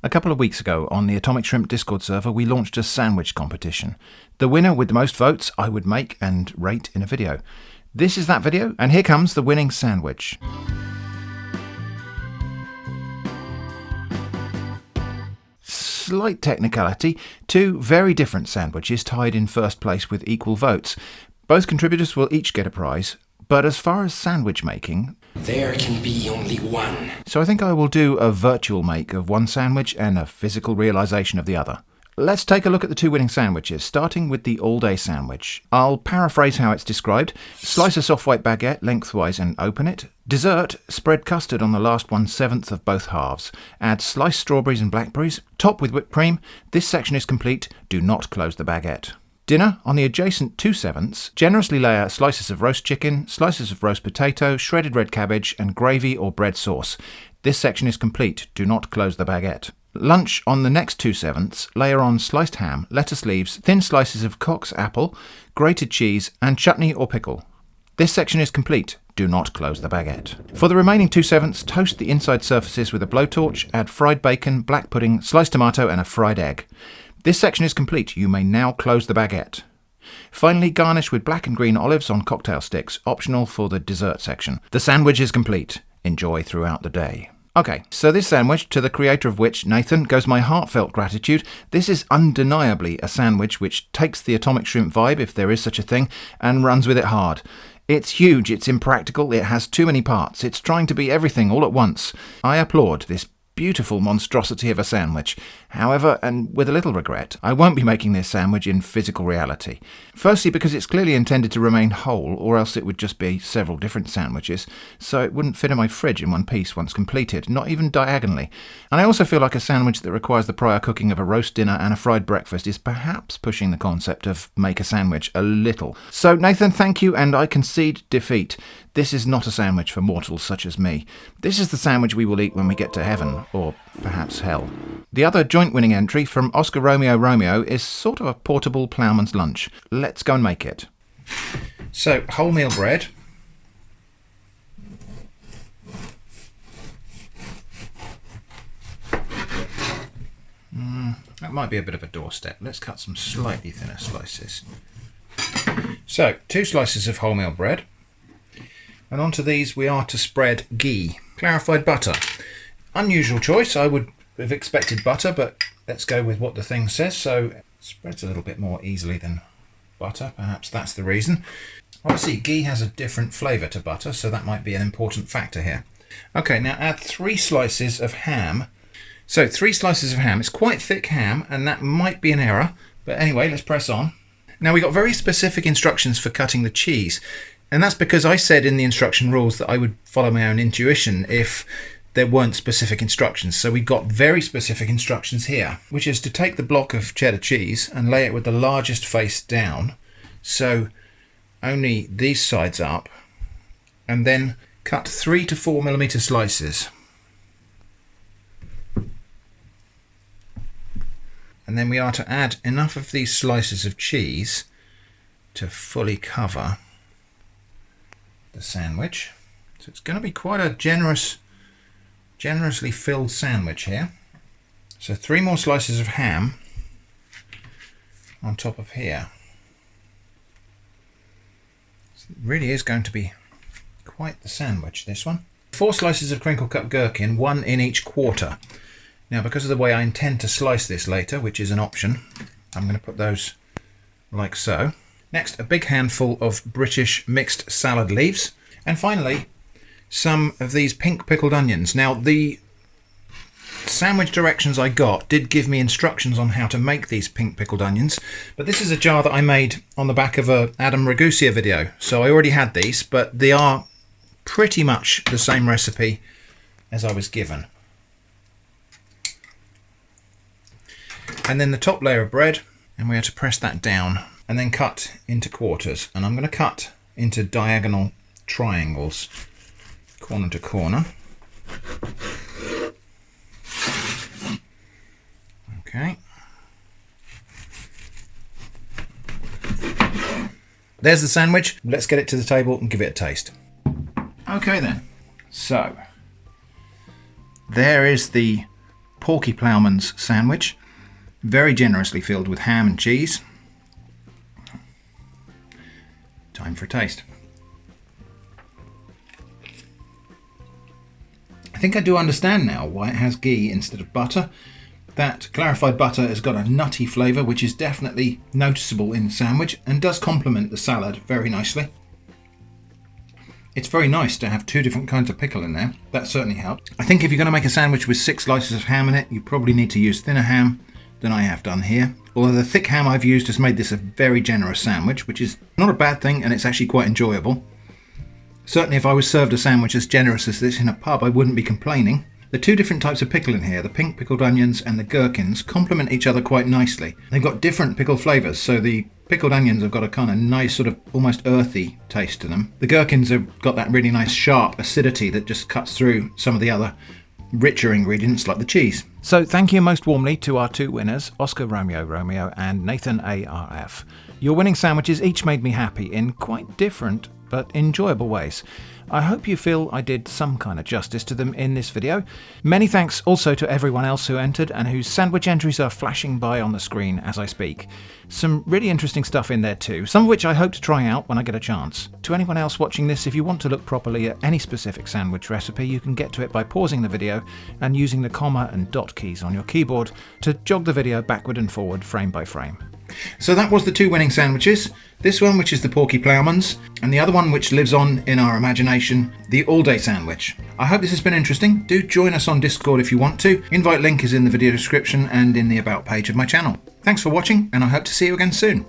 A couple of weeks ago on the Atomic Shrimp Discord server, we launched a sandwich competition. The winner with the most votes I would make and rate in a video. This is that video, and here comes the winning sandwich. Slight technicality, two very different sandwiches tied in first place with equal votes. Both contributors will each get a prize, but as far as sandwich making, there can be only one. So I think I will do a virtual make of one sandwich and a physical realisation of the other. Let's take a look at the two winning sandwiches, starting with the all-day sandwich. I'll paraphrase how it's described. Slice a soft white baguette lengthwise and open it. Dessert, spread custard on the last 1/7 of both halves. Add sliced strawberries and blackberries. Top with whipped cream. This section is complete. Do not close the baguette. Dinner, on the adjacent 2/7, generously layer slices of roast chicken, slices of roast potato, shredded red cabbage, and gravy or bread sauce. This section is complete. Do not close the baguette. Lunch, on the next 2/7, layer on sliced ham, lettuce leaves, thin slices of Cox apple, grated cheese, and chutney or pickle. This section is complete. Do not close the baguette. For the remaining 2/7, toast the inside surfaces with a blowtorch, add fried bacon, black pudding, sliced tomato, and a fried egg. This section is complete. You may now close the baguette. Finally, garnish with black and green olives on cocktail sticks, optional for the dessert section. The sandwich is complete. Enjoy throughout the day. Okay, so this sandwich, to the creator of which, Nathan, goes my heartfelt gratitude. This is undeniably a sandwich which takes the Atomic Shrimp vibe, if there is such a thing, and runs with it hard. It's huge, it's impractical, it has too many parts, it's trying to be everything all at once. I applaud this beautiful monstrosity of a sandwich. However, and with a little regret, I won't be making this sandwich in physical reality. Firstly, because it's clearly intended to remain whole, or else it would just be several different sandwiches, so it wouldn't fit in my fridge in one piece once completed, not even diagonally. And I also feel like a sandwich that requires the prior cooking of a roast dinner and a fried breakfast is perhaps pushing the concept of make a sandwich a little. So Nathan, thank you, and I concede defeat. This is not a sandwich for mortals such as me. This is the sandwich we will eat when we get to heaven, or perhaps hell. The other joint winning entry from Oscar Romeo Romeo is sort of a portable plowman's lunch. Let's go and make it. So, wholemeal bread. That might be a bit of a doorstep. Let's cut some slightly thinner slices. So, 2 slices of wholemeal bread. And onto these we are to spread ghee, clarified butter. Unusual choice, I would have expected butter, but let's go with what the thing says. So it spreads a little bit more easily than butter, perhaps that's the reason. Obviously ghee has a different flavour to butter, so that might be an important factor here. Okay, now add 3 slices of ham. So 3 slices of ham, it's quite thick ham, and that might be an error, but anyway, let's press on. Now we got very specific instructions for cutting the cheese. And that's because I said in the instruction rules that I would follow my own intuition if there weren't specific instructions. So we got very specific instructions here, which is to take the block of cheddar cheese and lay it with the largest face down. So only these sides up, and then cut 3 to 4 millimeter slices. And then we are to add enough of these slices of cheese to fully cover the sandwich. So it's going to be quite a generously filled sandwich here. So 3 more slices of ham on top of here. So it really is going to be quite the sandwich, this one. 4 slices of crinkle cut gherkin, 1 in each quarter. Now, because of the way I intend to slice this later, which is an option, I'm going to put those like so. Next, a big handful of British mixed salad leaves. And finally, some of these pink pickled onions. Now, the sandwich directions I got did give me instructions on how to make these pink pickled onions, but this is a jar that I made on the back of a Adam Ragusa video. So I already had these, but they are pretty much the same recipe as I was given. And then the top layer of bread, and we have to press that down and then cut into quarters. And I'm going to cut into diagonal triangles, corner to corner. Okay. There's the sandwich. Let's get it to the table and give it a taste. Okay then. So, there is the Porky Plowman's sandwich, very generously filled with ham and cheese. Time for a taste. I think I do understand now why it has ghee instead of butter. That clarified butter has got a nutty flavour which is definitely noticeable in the sandwich and does complement the salad very nicely. It's very nice to have two different kinds of pickle in there. That certainly helps. I think if you're going to make a sandwich with 6 slices of ham in it, you probably need to use thinner ham than I have done here. Although the thick ham I've used has made this a very generous sandwich, which is not a bad thing, and it's actually quite enjoyable. Certainly if I was served a sandwich as generous as this in a pub, I wouldn't be complaining. The two different types of pickle in here, the pink pickled onions and the gherkins, complement each other quite nicely. They've got different pickle flavours, so the pickled onions have got a kind of nice sort of almost earthy taste to them. The gherkins have got that really nice sharp acidity that just cuts through some of the other richer ingredients like the cheese. So thank you most warmly to our 2 winners, Oscar Romeo Romeo and Nathan ARF. Your winning sandwiches each made me happy in quite different but enjoyable ways. I hope you feel I did some kind of justice to them in this video. Many thanks also to everyone else who entered and whose sandwich entries are flashing by on the screen as I speak. Some really interesting stuff in there too, some of which I hope to try out when I get a chance. To anyone else watching this, if you want to look properly at any specific sandwich recipe, you can get to it by pausing the video and using the comma and dot keys on your keyboard to jog the video backward and forward frame by frame. So that was the 2 winning sandwiches. This one, which is the Porky Plowman's, and the other one which lives on in our imagination, the all-day sandwich. I hope this has been interesting. Do join us on Discord if you want to. Invite link is in the video description and in the about page of my channel. Thanks for watching, and I hope to see you again soon.